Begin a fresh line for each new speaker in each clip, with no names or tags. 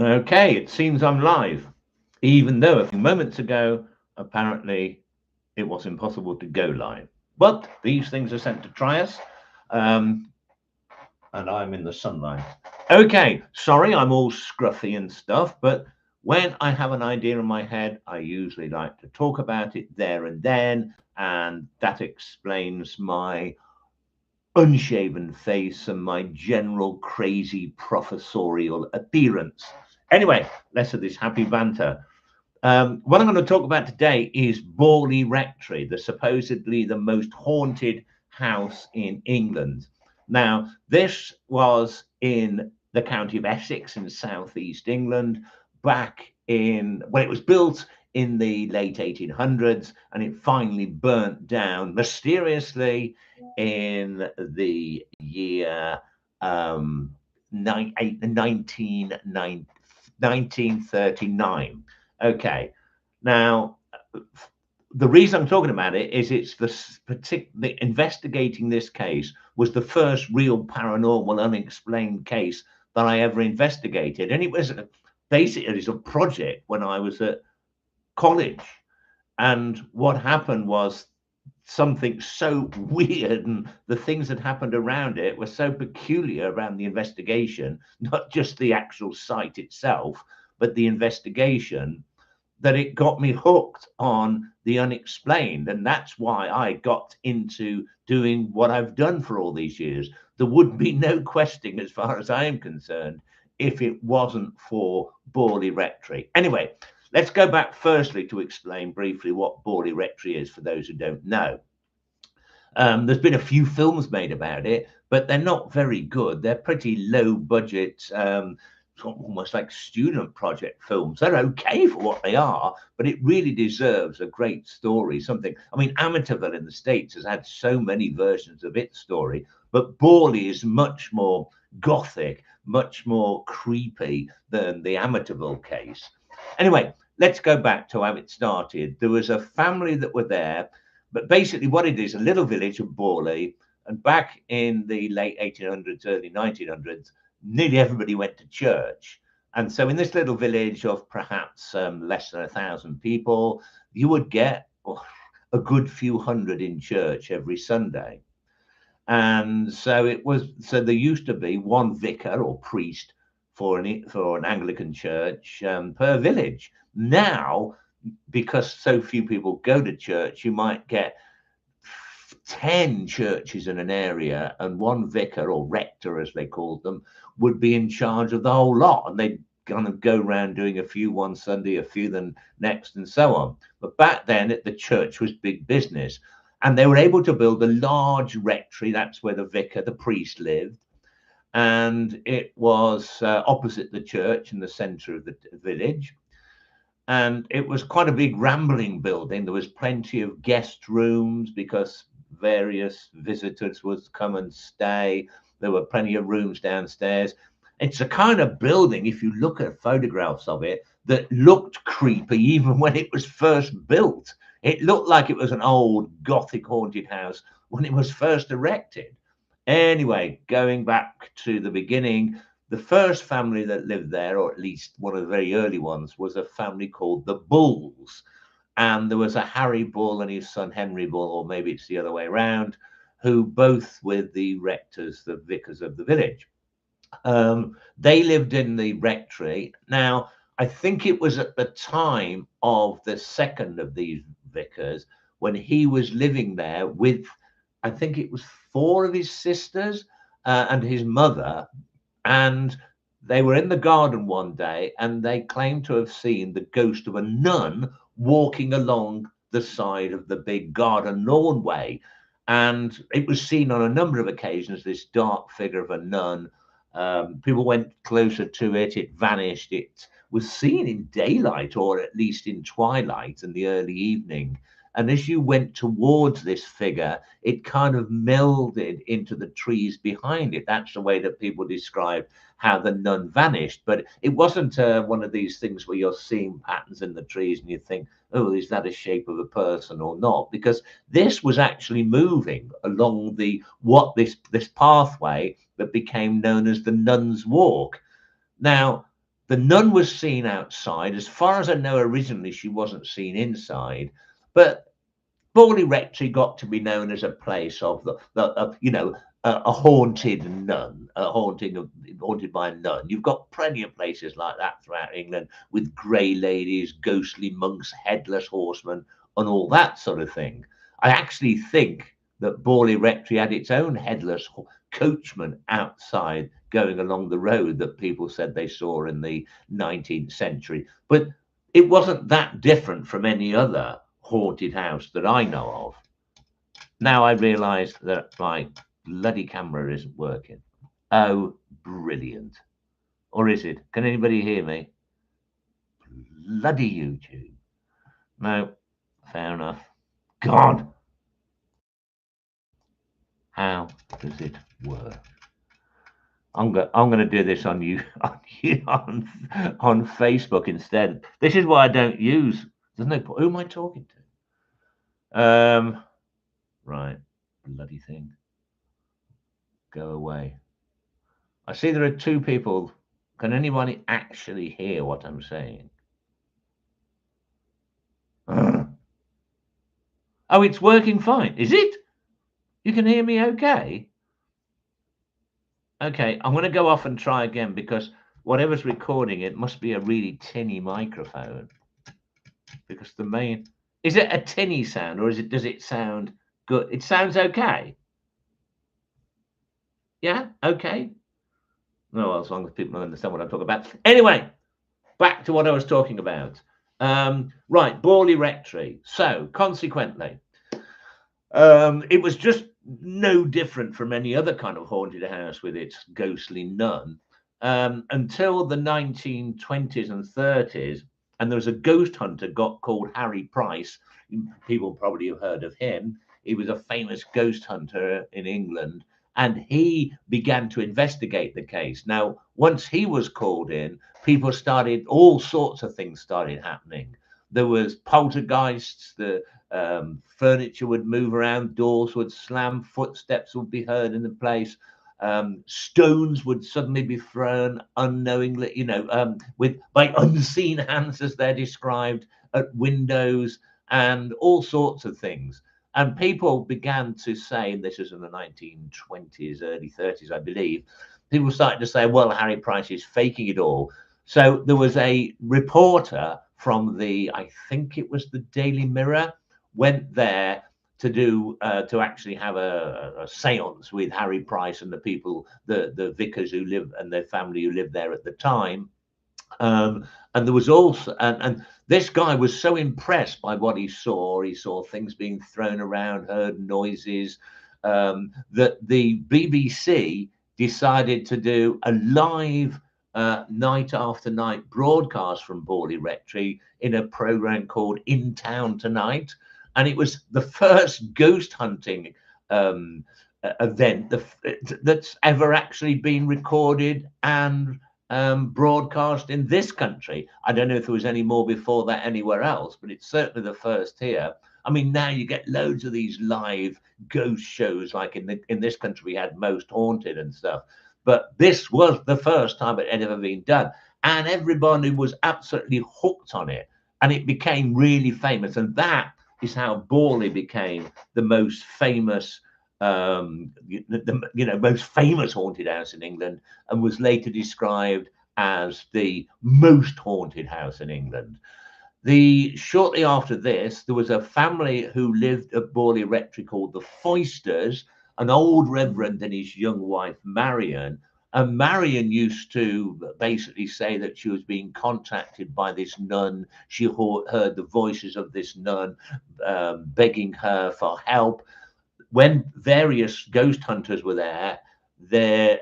Okay, it seems I'm live, even though a few moments ago, apparently, it was impossible to go live. But these things are sent to try us, um, and I'm in the sunlight. Okay, sorry, I'm all scruffy and stuff, but when I have an idea in my head, I usually like to talk about it there and then, and that explains my unshaven face and my general crazy professorial appearance. Anyway, less of this happy banter. What I'm going to talk about today is Borley Rectory, the supposedly the most haunted house in England. Now, this was in the county of Essex in southeast England back in, well, it was built in the late 1800s and it finally burnt down mysteriously in the year 1939. Okay. Now, the reason I'm talking about it is it's the investigating this case was the first real paranormal unexplained case that I ever investigated. And it was basically a project when I was at college. And what happened was something so weird, and the things that happened around it were so peculiar around the investigation, not just the actual site itself, but the investigation, that it got me hooked on the unexplained. And that's why I got into doing what I've done for all these years. There would be no questing, as far as I am concerned, if it wasn't for Borley Rectory. Anyway, let's go back firstly to explain briefly what Borley Rectory is for those who don't know. There's been a few films made about it, but they're not very good. They're pretty low budget, almost like student project films. They're okay for what they are, but it really deserves a great story. Something, I mean, Amityville in the States has had so many versions of its story, but Borley is much more gothic, much more creepy than the Amityville case. Anyway, let's go back to how it started. There was a family that were there, but basically what it is, a little village of Borley, and back in the late 1800s, early 1900s, nearly everybody went to church. And so in this little village of perhaps less than 1,000 people, you would get a good few hundred in church every Sunday. And so there used to be one vicar or priest for an Anglican church per village. Now, because so few people go to church, you might get 10 churches in an area, and one vicar or rector, as they called them, would be in charge of the whole lot. And they'd kind of go around doing a few one Sunday, a few the next, and so on. But back then, the church was big business. And they were able to build a large rectory. That's where the vicar, the priest, lived. And it was opposite the church in the center of the village. And it was quite a big rambling building. There was plenty of guest rooms because various visitors would come and stay. There were plenty of rooms downstairs. It's a kind of building, if you look at photographs of it, that looked creepy even when it was first built. It looked like it was an old Gothic haunted house when it was first erected. Anyway, going back to the beginning, the first family that lived there, or at least one of the very early ones, was a family called the Bulls. And there was a Harry Bull and his son Henry Bull, or maybe it's the other way around, who both were the rectors, the vicars of the village. They lived in the rectory. Now, I think it was at the time of the second of these vicars when he was living there with, I think it was 4 of his sisters and his mother. And they were in the garden one day and they claimed to have seen the ghost of a nun walking along the side of the big garden lawnway. And it was seen on a number of occasions, this dark figure of a nun. People went closer to it, it vanished. It was seen in daylight, or at least in twilight and the early evening. And as you went towards this figure, it kind of melded into the trees behind it. That's the way that people describe how the nun vanished. But it wasn't one of these things where you're seeing patterns in the trees and you think, oh, is that a shape of a person or not? Because this was actually moving along this pathway that became known as the Nun's Walk. Now, The nun was seen outside. As far as I know, originally she wasn't seen inside, but Borley Rectory got to be known as a place of a haunted nun, haunted by a nun. You've got plenty of places like that throughout England with grey ladies, ghostly monks, headless horsemen, and all that sort of thing. I actually think that Borley Rectory had its own headless coachman outside going along the road that people said they saw in the 19th century. But it wasn't that different from any other haunted house that I know of. Now I realise that my bloody camera isn't working. Oh, brilliant. Or is it? Can anybody hear me? Bloody YouTube. No, fair enough. God. How does it work? I'm going to do this on you on Facebook instead. This is why I don't use. There's no point. Who am I talking to? Right, bloody thing. Go away. I see there are two people. Can anybody actually hear what I'm saying? Oh, it's working fine. Is it? You can hear me okay? Okay, I'm going to go off and try again because whatever's recording it must be a really tinny microphone. Because the main... Is it a tinny sound or does it sound good? It sounds okay. Yeah, okay. No, well, as long as people understand what I'm talking about. Anyway, back to what I was talking about. Right, Borley Rectory. So, consequently, it was just no different from any other kind of haunted house with its ghostly nun until the 1920s and 30s. And there was a ghost hunter called Harry Price. People probably have heard of him. He was a famous ghost hunter in England. And he began to investigate the case. Now, once he was called in, people started, all sorts of things started happening. There was poltergeists, the furniture would move around, doors would slam, footsteps would be heard in the place. Stones would suddenly be thrown unknowingly, by unseen hands, as they're described, at windows and all sorts of things. And people began to say, and this is in the 1920s, early 30s, I believe, people started to say, well, Harry Price is faking it all. So there was a reporter from I think it was the Daily Mirror, went there to actually have a seance with Harry Price and the people, the vicars who live and their family who lived there at the time. And there was also, and this guy was so impressed by what he saw. He saw things being thrown around, heard noises, that the BBC decided to do a live night after night broadcast from Borley Rectory in a program called In Town Tonight. And it was the first ghost hunting event that's ever actually been recorded and broadcast in this country. I don't know if there was any more before that anywhere else, but it's certainly the first here. I mean, now you get loads of these live ghost shows, like in this country we had Most Haunted and stuff. But this was the first time it had ever been done, and everybody was absolutely hooked on it, and it became really famous. And that is how Borley became the most famous most famous haunted house in England, and was later described as the most haunted house in England. Shortly after this, there was a family who lived at Borley Rectory called the Foysters, an old reverend and his young wife Marion. And Marion used to basically say that she was being contacted by this nun. She heard the voices of this nun begging her for help. When various ghost hunters were there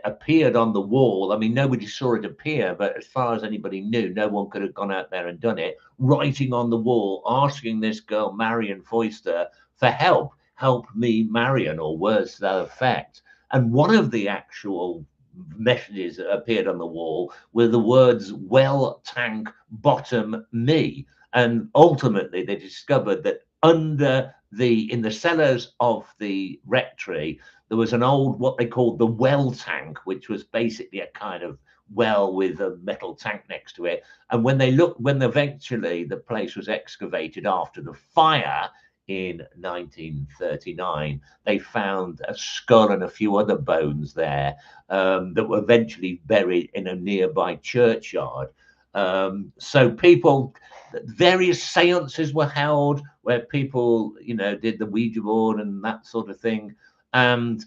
appeared on the wall. I mean, nobody saw it appear, but as far as anybody knew, no one could have gone out there and done it. Writing on the wall, asking this girl, Marion Foyster, for help. Help me, Marion, or words to that effect. And one of the actual messages that appeared on the wall were the words, well, tank, bottom, me. And ultimately, they discovered that in the cellars of the rectory, there was an old, what they called the well tank, which was basically a kind of well with a metal tank next to it. And when eventually the place was excavated after the fire in 1939, they found a skull and a few other bones there that were eventually buried in a nearby churchyard. So various seances were held where people, did the Ouija board and that sort of thing. And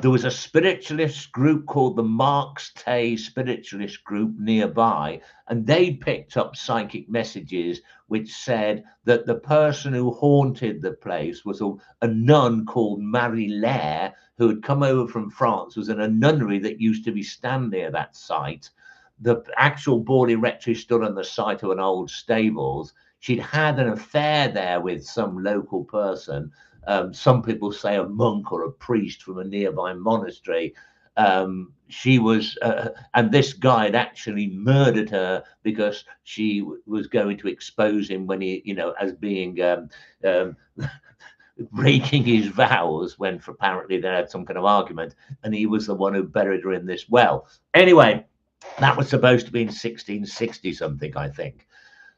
there was a spiritualist group called the Marks Tay Spiritualist Group nearby, and they picked up psychic messages which said that the person who haunted the place was a nun called Marie Lair, who had come over from France, was in a nunnery that used to be stand near that site. The actual Borley Rectory stood on the site of an old stables. She'd had an affair there with some local person. Some people say a monk or a priest from a nearby monastery. She was, and this guy had actually murdered her because she was going to expose him when he, as being breaking his vows when apparently they had some kind of argument, and he was the one who buried her in this well. Anyway, that was supposed to be in 1660 something, I think.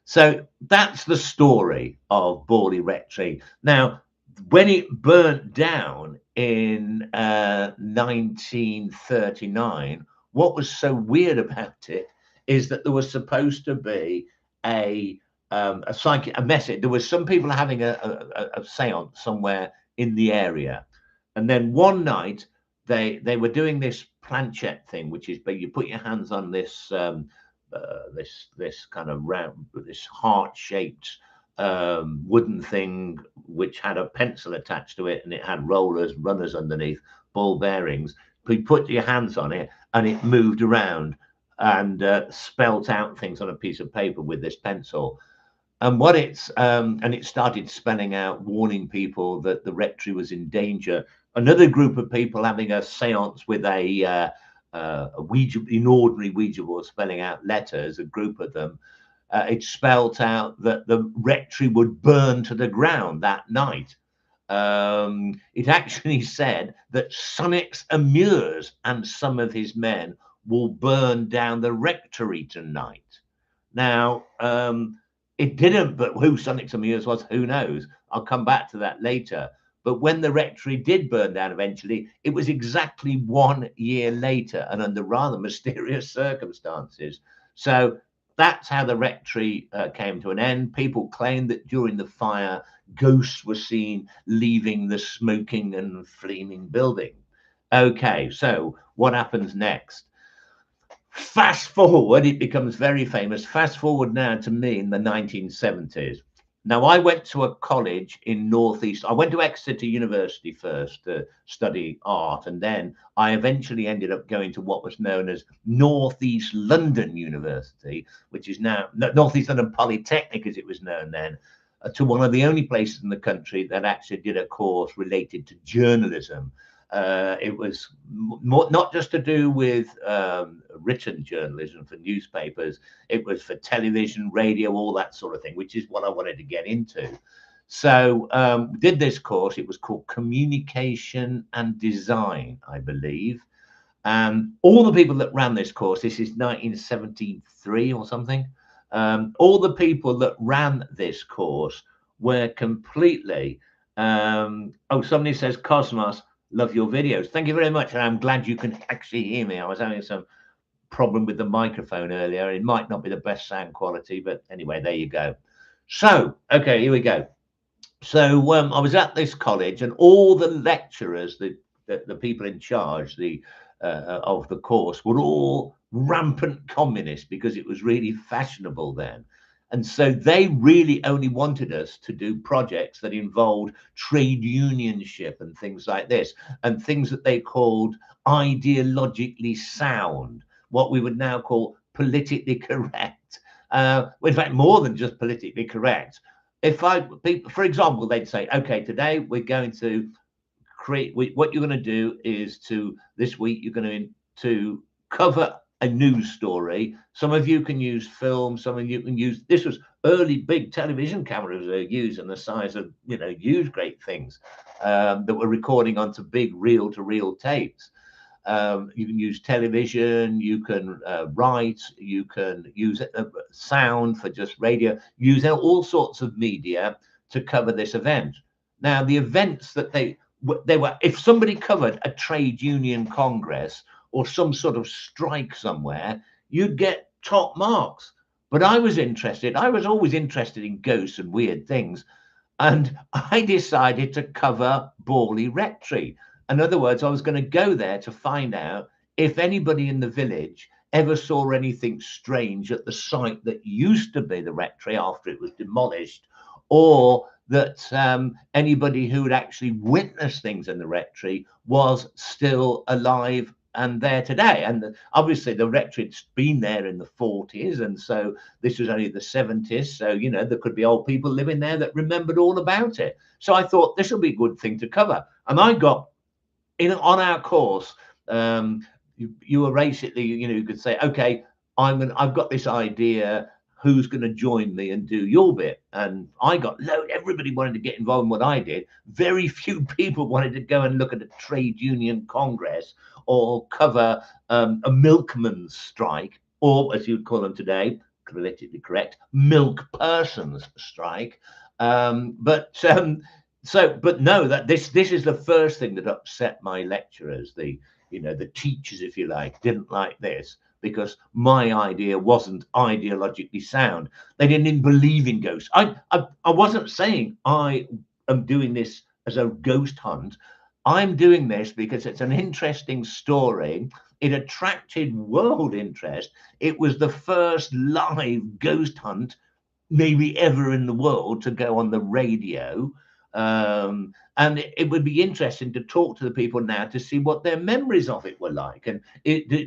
So that's the story of Borley Rectory. Now, when it burnt down in 1939, what was so weird about it is that there was supposed to be a message. There was some people having a seance somewhere in the area, and then one night they were doing this planchette thing, which is you put your hands on this this kind of round, this heart-shaped wooden thing which had a pencil attached to it, and it had runners underneath, ball bearings. You put your hands on it and it moved around and spelt out things on a piece of paper with this pencil. And it started spelling out, warning people that the rectory was in danger. Another group of people having a seance with an ordinary Ouija board, spelling out letters, a group of them. It spelt out that the rectory would burn to the ground that night. It actually said that Sunix Amures and some of his men will burn down the rectory tonight. Now, it didn't, but who Sunix Amures was, who knows? I'll come back to that later. But when the rectory did burn down eventually, it was exactly 1 year later and under rather mysterious circumstances. So that's how the rectory came to an end. People claim that during the fire, ghosts were seen leaving the smoking and flaming building. Okay, so what happens next? Fast forward, it becomes very famous. Fast forward now to me in the 1970s. Now, I went to a college in Northeast. I went to Exeter University first to study art, and then I eventually ended up going to what was known as Northeast London University, which is now Northeast London Polytechnic, as it was known then, to one of the only places in the country that actually did a course related to journalism. It was not just to do with written journalism for newspapers. It was for television, radio, all that sort of thing, which is what I wanted to get into. So did this course. It was called Communication and Design, I believe. All the people that ran this course, this is 1973 or something, all the people that ran this course were completely, somebody says, Cosmos, love your videos. Thank you very much. And I'm glad you can actually hear me. I was having some problem with the microphone earlier. It might not be the best sound quality, but anyway, there you go. So, okay, here we go. So I was at this college, and all the lecturers, the people in charge of the course, were all rampant communists because it was really fashionable then. And so they really only wanted us to do projects that involved trade unionship and things like this, and things that they called ideologically sound, what we would now call politically correct. In fact, more than just politically correct. For example, they'd say, okay, today we're going to create, what you're going to do is this week, you're going to cover a news story. Some of you can use film, some of you can use, this was early big television cameras they used in the size of, huge great things that were recording onto big reel-to-reel tapes. You can use television, you can write, you can use sound for just radio, use all sorts of media to cover this event. Now, the events that they were, if somebody covered a trade union congress or some sort of strike somewhere, you'd get top marks. But I was always interested in ghosts and weird things. And I decided to cover Borley Rectory. In other words, I was going to go there to find out if anybody in the village ever saw anything strange at the site that used to be the rectory after it was demolished, or that anybody who had actually witnessed things in the rectory was still alive and there today. And obviously the rectory had been there in the 40s, and so this was only the 70s. So, you know, there could be old people living there that remembered all about it. So I thought this will be a good thing to cover. And I got on our course, you were basically, you know, you could say, okay, I've got this idea, who's going to join me and do your bit? And I got everybody wanted to get involved in what I did. Very few people wanted to go and look at a trade union congress or cover a milkman's strike, or as you'd call them today, politically correct, milk persons strike. But no, that this is the first thing that upset my lecturers, the teachers, if you like, didn't like this, because my idea wasn't ideologically sound. They didn't even believe in ghosts. I wasn't saying I am doing this as a ghost hunt. I'm doing this because it's an interesting story. It attracted world interest. It was the first live ghost hunt maybe ever in the world to go on the radio. And it would be interesting to talk to the people now to see what their memories of it were like, and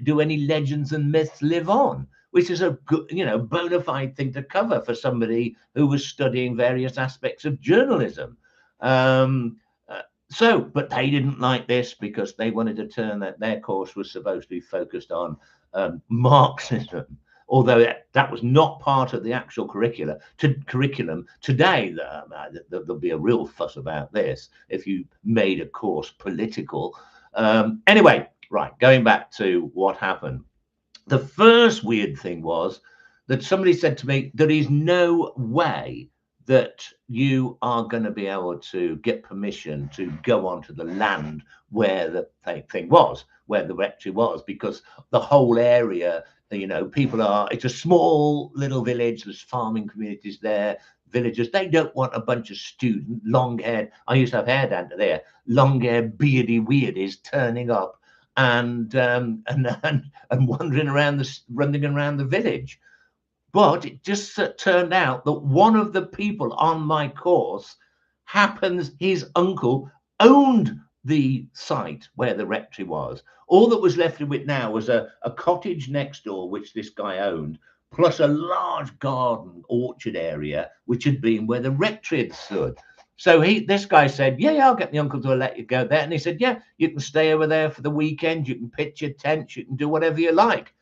do any legends and myths live on, which is a good, bona fide thing to cover for somebody who was studying various aspects of journalism. But they didn't like this because they wanted to turn their course was supposed to be focused on Marxism, although that was not part of the actual curriculum. Today, there'll be a real fuss about this if you made a course political. Anyway, right, going back to what happened. The first weird thing was that somebody said to me, there is no way that you are going to be able to get permission to go onto the land where the thing was, where the rectory was, because the whole area, it's a small little village. There's farming communities there, villagers. They don't want a bunch of long-haired, I used to have hair down to there, long-haired beardy weirdies turning up and wandering around the village. But it just turned out that one of the people on my course his uncle owned the site where the rectory was. All that was left of it now was a cottage next door, which this guy owned, plus a large garden orchard area, which had been where the rectory had stood. So this guy said, yeah, I'll get the uncle to let you go there. And he said, yeah, you can stay over there for the weekend. You can pitch your tent. You can do whatever you like.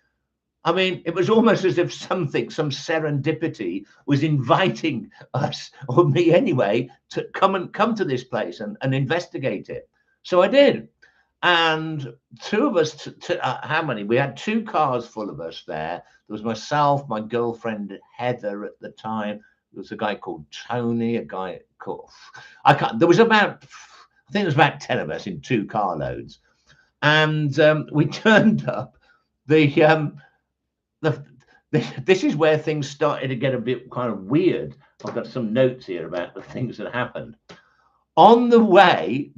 I mean, it was almost as if some serendipity was inviting us, or me anyway, to come to this place and investigate it. So I did. And two of us, how many? We had 2 cars full of us there. There was myself, my girlfriend Heather at the time. There was a guy called Tony, a guy called, there was about 10 of us in 2 carloads. And we turned up. This is where things started to get a bit kind of weird. I've got some notes here about the things that happened. On the way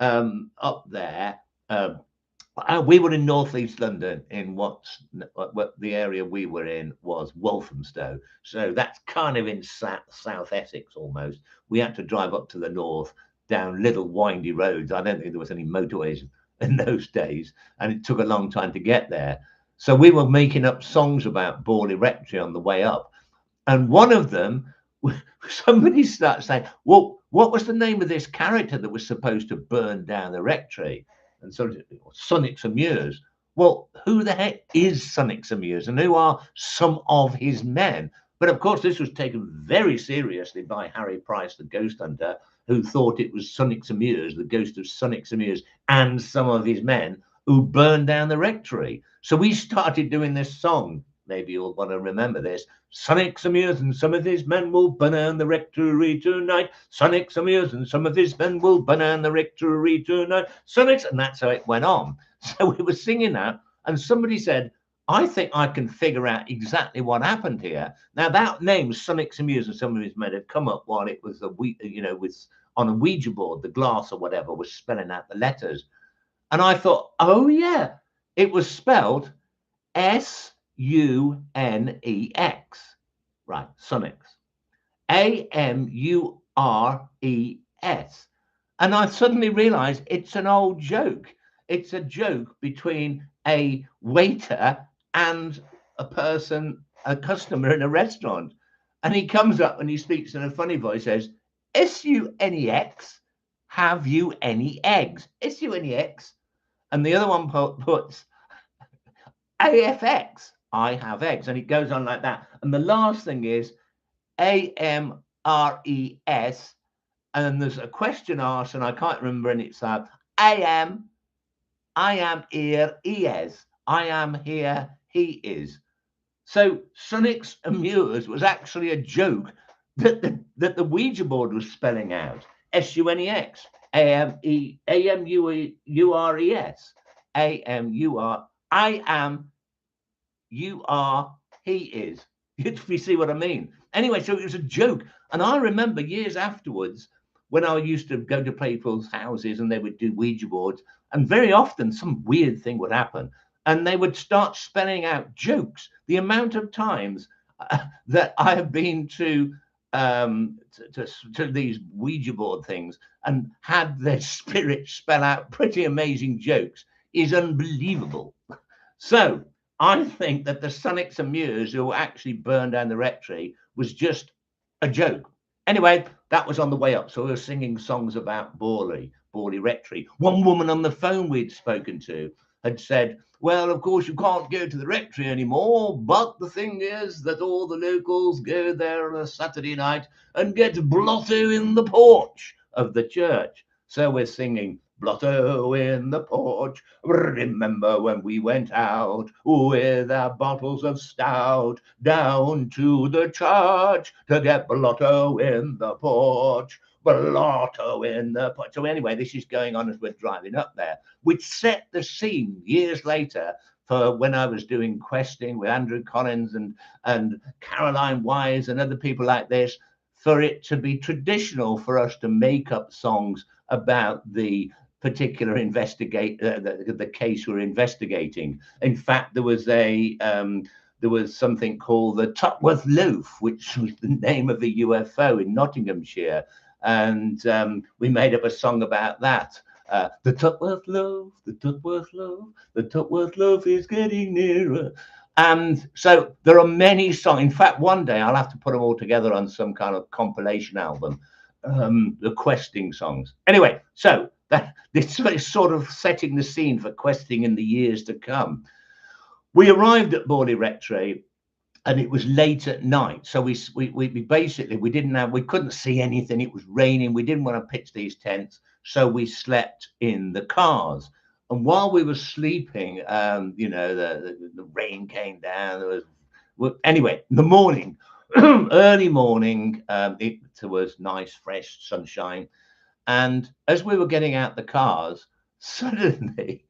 up there, we were in northeast London, in what the area we were in was Walthamstow. So that's kind of in South Essex almost. We had to drive up to the north down little windy roads. I don't think there was any motorways in those days, and it took a long time to get there. So we were making up songs about Borley Rectory on the way up. And one of them, somebody started saying, well, what was the name of this character that was supposed to burn down the rectory? And so Sonic Samures. Well, who the heck is Sonic Samures, and who are some of his men? But of course, this was taken very seriously by Harry Price, the ghost hunter, who thought it was Sonix the ghost of Sonix and some of his men who burned down the rectory. So we started doing this song. Maybe you'll want to remember this. Sonix and some of his men will burn down the rectory tonight. Sonix and some of his men will burn down the rectory tonight. Sonix, and that's how it went on. So we were singing that, and somebody said, I think I can figure out exactly what happened here. Now that name, Sonix and some of his men, had come up while it was with on a Ouija board, the glass or whatever was spelling out the letters. And I thought, oh yeah, it was spelled Sunex, right? Sonix, Amures. And I suddenly realized it's an old joke. It's a joke between a waiter and a customer in a restaurant. And he comes up and he speaks in a funny voice, says, Sunex, have you any eggs? Sunex. And the other one puts AFX, I have eggs. And it goes on like that. And the last thing is AMRES. And there's a question asked, and I can't remember, and it's I am here, he is. I am here, he is. So Sonix Amures was actually a joke that the Ouija board was spelling out. Sunex, AMURES, AMUR, I am, you are, he is. If you see what I mean. Anyway, so it was a joke. And I remember years afterwards, when I used to go to people's houses and they would do Ouija boards, and very often some weird thing would happen and they would start spelling out jokes. The amount of times that I have been to these Ouija board things and had their spirit spell out pretty amazing jokes is unbelievable. So I think that the Sonix Amures who actually burned down the rectory was just a joke. Anyway, that was on the way up. So we were singing songs about Borley Rectory. One woman on the phone we'd spoken to had said, well, of course, you can't go to the rectory anymore, but the thing is that all the locals go there on a Saturday night and get blotto in the porch of the church. So we're singing, blotto in the porch, remember when we went out with our bottles of stout down to the church to get blotto in the porch, blotto in the porch. So anyway, this is going on as we're driving up there, which set the scene years later for when I was doing questing with Andrew Collins and Caroline Wise and other people like this, for it to be traditional for us to make up songs about the particular the case we're investigating. In fact, there was something called the Tutworth Loaf, which was the name of a UFO in Nottinghamshire, and we made up a song about that. The Tutworth Loaf, the Tutworth Loaf, the Tutworth Loaf is getting nearer. And so there are many songs. In fact, one day I'll have to put them all together on some kind of compilation album, the questing songs. Anyway, so this is sort of setting the scene for questing in the years to come. We arrived at Borley Rectory and it was late at night. So we basically, we couldn't see anything. It was raining. We didn't want to pitch these tents. So we slept in the cars. And while we were sleeping, the rain came down. Anyway, in the morning, early morning, it was nice, fresh sunshine. And as we were getting out the cars, suddenly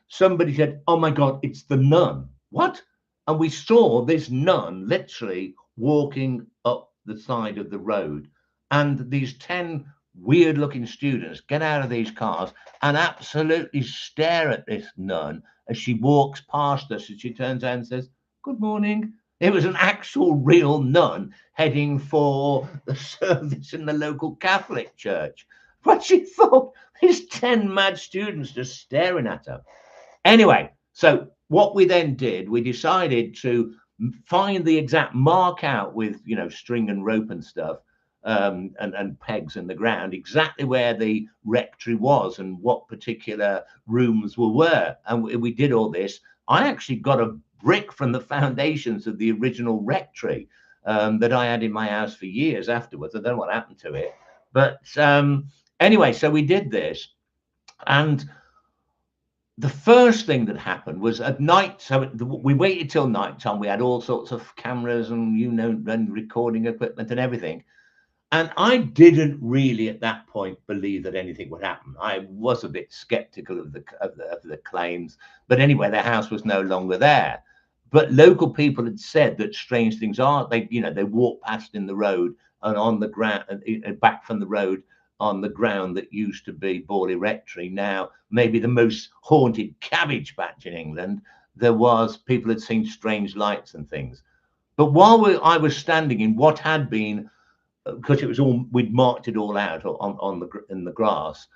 somebody said, oh my God, it's the nun. What? And we saw this nun literally walking up the side of the road. And these 10 weird looking students get out of these cars and absolutely stare at this nun as she walks past us, and she turns around and says, good morning. It was an actual real nun heading for the service in the local Catholic church. But she thought these 10 mad students just staring at her. Anyway, so what we then did, we decided to find the exact mark out with, string and rope and stuff, and pegs in the ground, exactly where the rectory was and what particular rooms were. And we did all this. I actually got a brick from the foundations of the original rectory that I had in my house for years afterwards. I don't know what happened to it. But anyway, so we did this, and the first thing that happened was at night. So we waited till night time. We had all sorts of cameras and and recording equipment and everything. And I didn't really at that point believe that anything would happen. I was a bit skeptical of the claims. But anyway, the house was no longer there. But local people had said that strange things are. They walked past in the road and on the ground, back from the road on the ground that used to be Borley Rectory. Now, maybe the most haunted cabbage patch in England. There was people had seen strange lights and things. But while I was standing in what had been, because it was all, we'd marked it all out in the grass,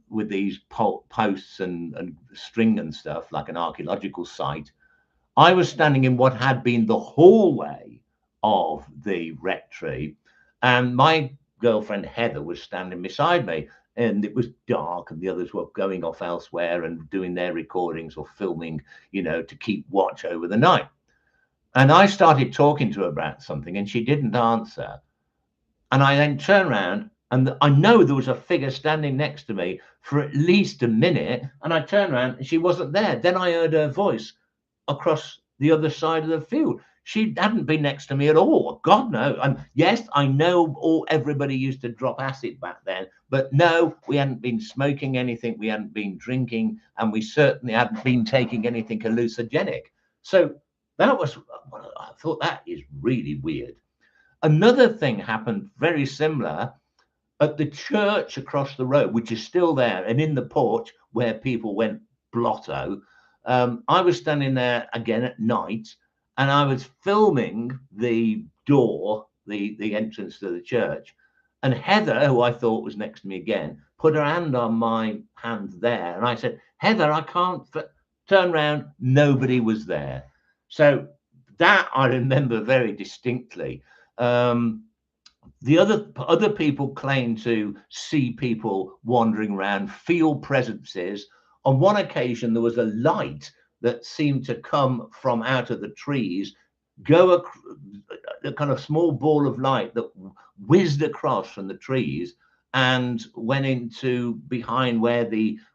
with these posts and string and stuff, like an archaeological site. I was standing in what had been the hallway of the rectory, and my girlfriend Heather was standing beside me, and it was dark, and the others were going off elsewhere and doing their recordings or filming, to keep watch over the night. And I started talking to her about something, and she didn't answer. And I then turned around, and I know there was a figure standing next to me for at least a minute. And I turned around and she wasn't there. Then I heard her voice across the other side of the field. She hadn't been next to me at all. God, no. And yes, I know everybody used to drop acid back then, but no, we hadn't been smoking anything. We hadn't been drinking, and we certainly hadn't been taking anything hallucinogenic. So that was, I thought, that is really weird. Another thing happened very similar at the church across the road, which is still there, and in the porch where people went blotto. I was standing there again at night, and I was filming the door, the entrance to the church. And Heather, who I thought was next to me again, put her hand on my hand there. And I said, Heather, I can't turn around. Nobody was there. So that I remember very distinctly. The other people claim to see people wandering around, feel presences. On one occasion, there was a light that seemed to come from out of the trees, go a kind of small ball of light that whizzed across from the trees and went into behind where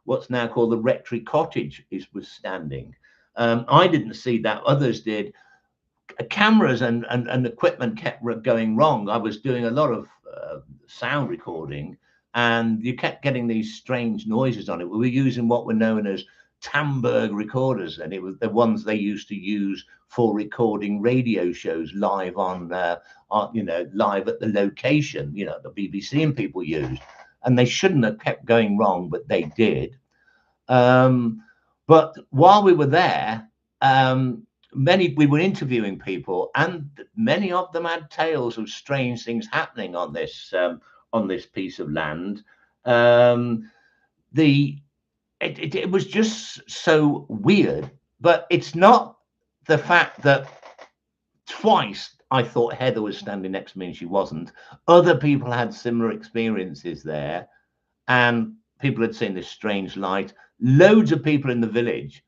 what's now called the Rectory Cottage was standing. I didn't see that; others did. Cameras and equipment kept going wrong. I was doing a lot of sound recording, and you kept getting these strange noises on it. We were using what were known as Tamberg recorders, and it was the ones they used to use for recording radio shows live live at the location, the BBC and people used. And they shouldn't have kept going wrong, but they did. But while we were there, we were interviewing people, and many of them had tales of strange things happening on this piece of land. It was just so weird. But it's not the fact that twice I thought Heather was standing next to me and she wasn't. Other people had similar experiences there, and people had seen this strange light. Loads of people in the village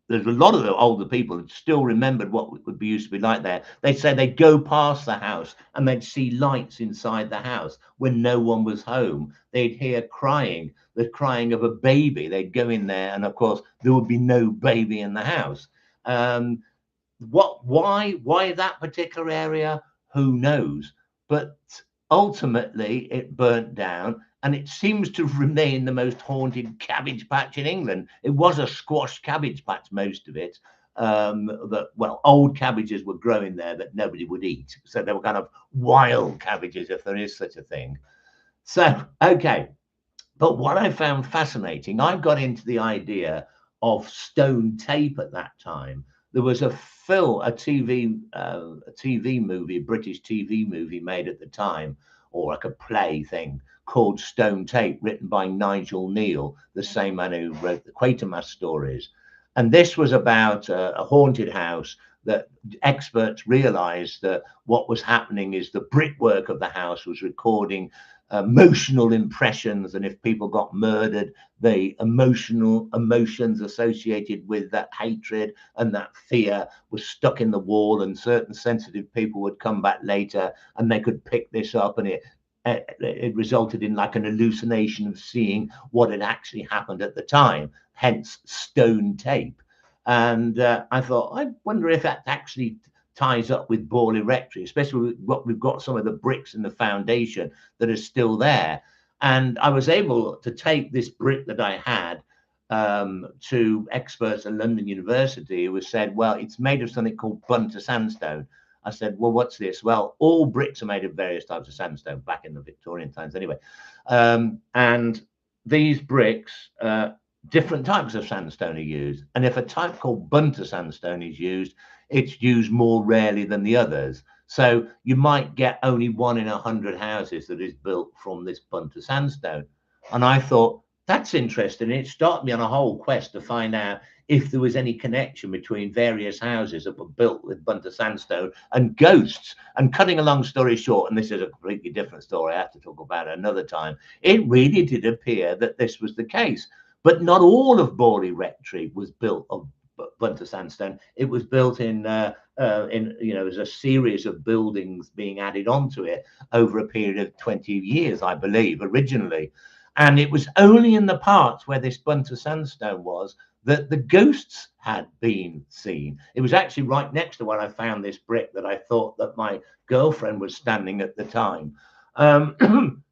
there's a lot of the older people that still remembered what would used to be like there. They'd say they'd go past the house and they'd see lights inside the house when no one was home. They'd hear crying, the crying of a baby. They'd go in there, and of course there would be no baby in the house. Why that particular area? Who knows? But ultimately it burnt down, and it seems to remain the most haunted cabbage patch in England. It was a squash cabbage patch, most of it. Old cabbages were growing there that nobody would eat. So they were kind of wild cabbages, if there is such a thing. So, okay. But what I found fascinating, I got into the idea of stone tape at that time. There was a TV movie, a British TV movie made at the time, or like a play thing, called Stone Tape, written by Nigel Neal, the same man who wrote the Quatermass stories. And this was about a haunted house that experts realized that what was happening is the brickwork of the house was recording emotional impressions, and if people got murdered, the emotions associated with that hatred and that fear was stuck in the wall, and certain sensitive people would come back later and they could pick this up, and it resulted in like an hallucination of seeing what had actually happened at the time, hence stone tape. And I thought, I wonder if that actually ties up with Borley Rectory, especially with what we've got, some of the bricks in the foundation that are still there. And I was able to take this brick that I had to experts at London University, who said, well, it's made of something called bunter sandstone. I said, well, what's this? Well, all bricks are made of various types of sandstone back in the Victorian times anyway. And these bricks, different types of sandstone are used. And if a type called bunter sandstone is used, it's used more rarely than the others. So you might get only 1 in 100 houses that is built from this bunter sandstone. And I thought, that's interesting. It started me on a whole quest to find out if there was any connection between various houses that were built with bunter sandstone and ghosts. And cutting a long story short, and this is a completely different story I have to talk about another time, it really did appear that this was the case. But not all of Borley Rectory was built of bunter sandstone. It was built in as a series of buildings being added onto it over a period of 20 years, I believe, originally. And it was only in the parts where this bunter sandstone was that the ghosts had been seen. It was actually right next to where I found this brick that I thought that my girlfriend was standing at the time. And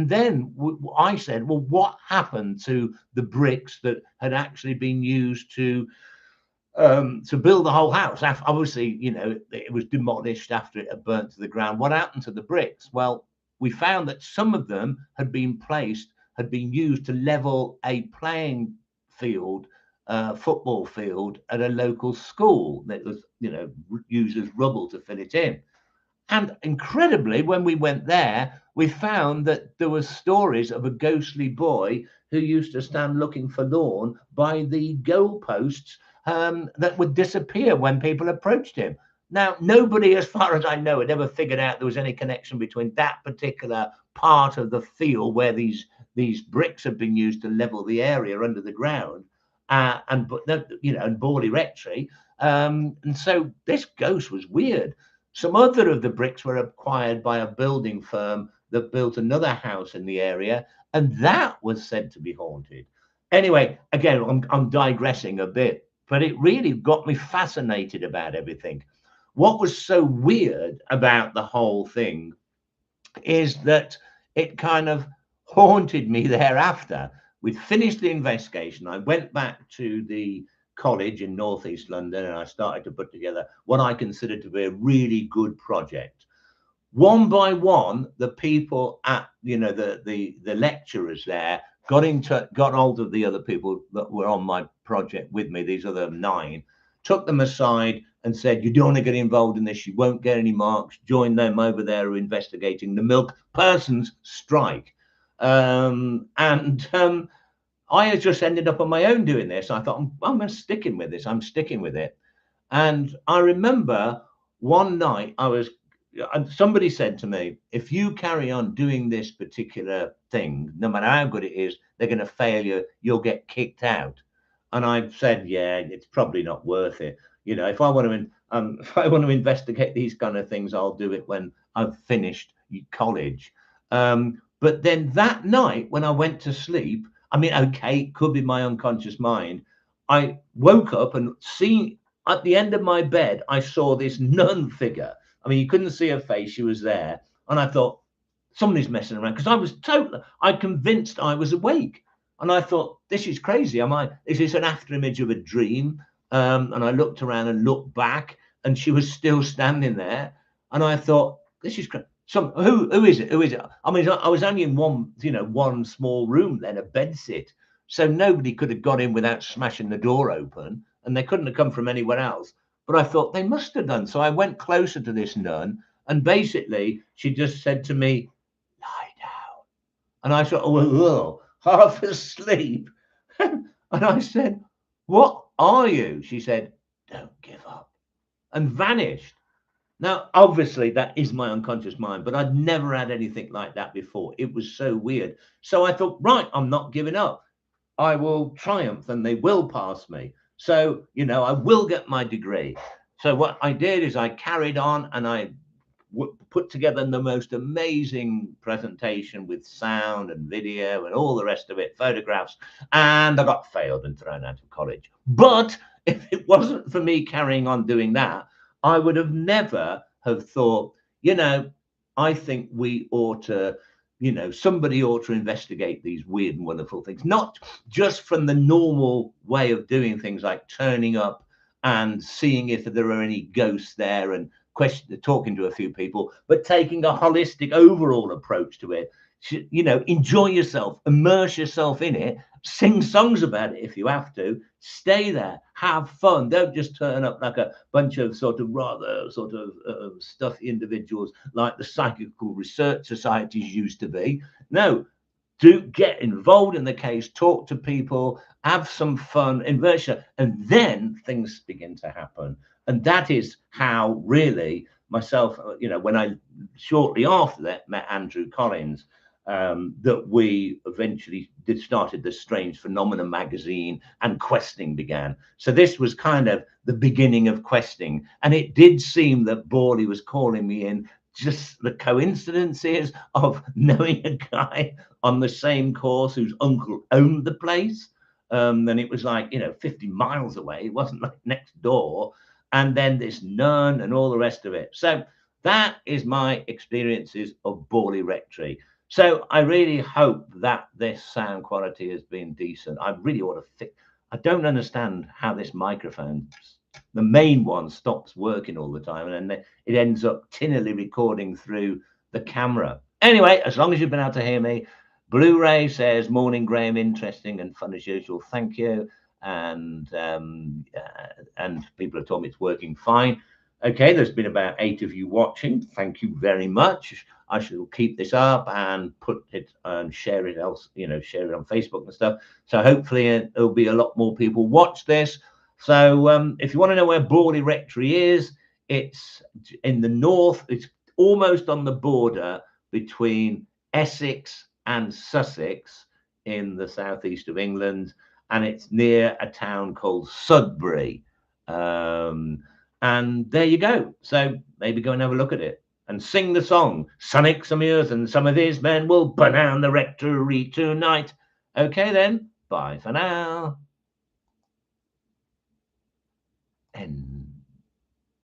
then I said, well, what happened to the bricks that had actually been used to build the whole house? Obviously, it was demolished after it had burnt to the ground. What happened to the bricks? Well, we found that some of them had been used to level a playing field, football field at a local school that was, used as rubble to fill it in. And incredibly, when we went there, we found that there were stories of a ghostly boy who used to stand looking forlorn by the goalposts that would disappear when people approached him. Now, nobody, as far as I know, had ever figured out there was any connection between that particular part of the field where these bricks have been used to level the area under the ground, and Borley Rectory. And so this ghost was weird. Some other of the bricks were acquired by a building firm that built another house in the area, and that was said to be haunted. Anyway, again, I'm digressing a bit, but it really got me fascinated about everything. What was so weird about the whole thing is that it kind of haunted me thereafter. We'd finished the investigation. I went back to the college in northeast London and I started to put together what I considered to be a really good project. One by one, the people at the lecturers there got hold of the other people that were on my project with me, these other 9, took them aside and said, you don't want to get involved in this, you won't get any marks, join them over there who are investigating the milk persons strike. I just ended up on my own doing this. I thought, I'm sticking with this. I'm sticking with it. And I remember one night somebody said to me, if you carry on doing this particular thing, no matter how good it is, they're going to fail you. You'll get kicked out. And I said, yeah, it's probably not worth it. If I want to investigate these kind of things, I'll do it when I've finished college. But then that night when I went to sleep, I mean, okay, it could be my unconscious mind. I woke up and at the end of my bed, I saw this nun figure. I mean, you couldn't see her face. She was there. And I thought, somebody's messing around, because I convinced I was awake. And I thought, this is crazy. Is this an after image of a dream? And I looked around and looked back and she was still standing there. And I thought, this is crazy. Who is it? Who is it? I mean, I was only in one small room then, a bed sit. So nobody could have got in without smashing the door open, and they couldn't have come from anywhere else. But I thought they must have done. So I went closer to this nun, and basically she just said to me, lie down. And I thought, oh, half asleep. And I said, what are you? She said, don't give up, and vanished. Now, obviously, that is my unconscious mind, but I'd never had anything like that before. It was so weird. So I thought, right, I'm not giving up. I will triumph and they will pass me. So, I will get my degree. So what I did is I carried on and I put together the most amazing presentation with sound and video and all the rest of it, photographs, and I got failed and thrown out of college. But if it wasn't for me carrying on doing that, I would have never have thought, I think we ought to, somebody ought to investigate these weird and wonderful things, not just from the normal way of doing things like turning up and seeing if there are any ghosts there and talking to a few people, but taking a holistic overall approach to it. Enjoy yourself, immerse yourself in it, sing songs about it if you have to, stay there, have fun. Don't just turn up like a bunch of rather stuffy individuals like the psychical research societies used to be. No, do get involved in the case, talk to people, have some fun, immerse yourself, and then things begin to happen. And that is how really myself, when I shortly after that met Andrew Collins, that we eventually started the Strange Phenomena magazine, and questing began. So this was kind of the beginning of questing. And it did seem that Borley was calling me in, just the coincidences of knowing a guy on the same course whose uncle owned the place. And it was like, 50 miles away. It wasn't like next door. And then this nun and all the rest of it. So that is my experiences of Borley Rectory. So I really hope that this sound quality has been decent. I really ought to fix. I don't understand how this microphone, the main one, stops working all the time, and then it ends up tinnily recording through the camera. Anyway, as long as you've been able to hear me. Blu-ray says, morning, Graham, interesting and fun as usual. Thank you. And people have told me it's working fine. Okay, there's been about 8 of you watching. Thank you very much. I shall keep this up and put it and share it share it on Facebook and stuff. So hopefully there'll be a lot more people watch this. So if you want to know where Borley Rectory is, it's in the north. It's almost on the border between Essex and Sussex in the southeast of England, and it's near a town called Sudbury. And there you go. So maybe go and have a look at it and sing the song. Sonic Samirs and some of these men will burn down the rectory tonight. Okay then, bye for now. End.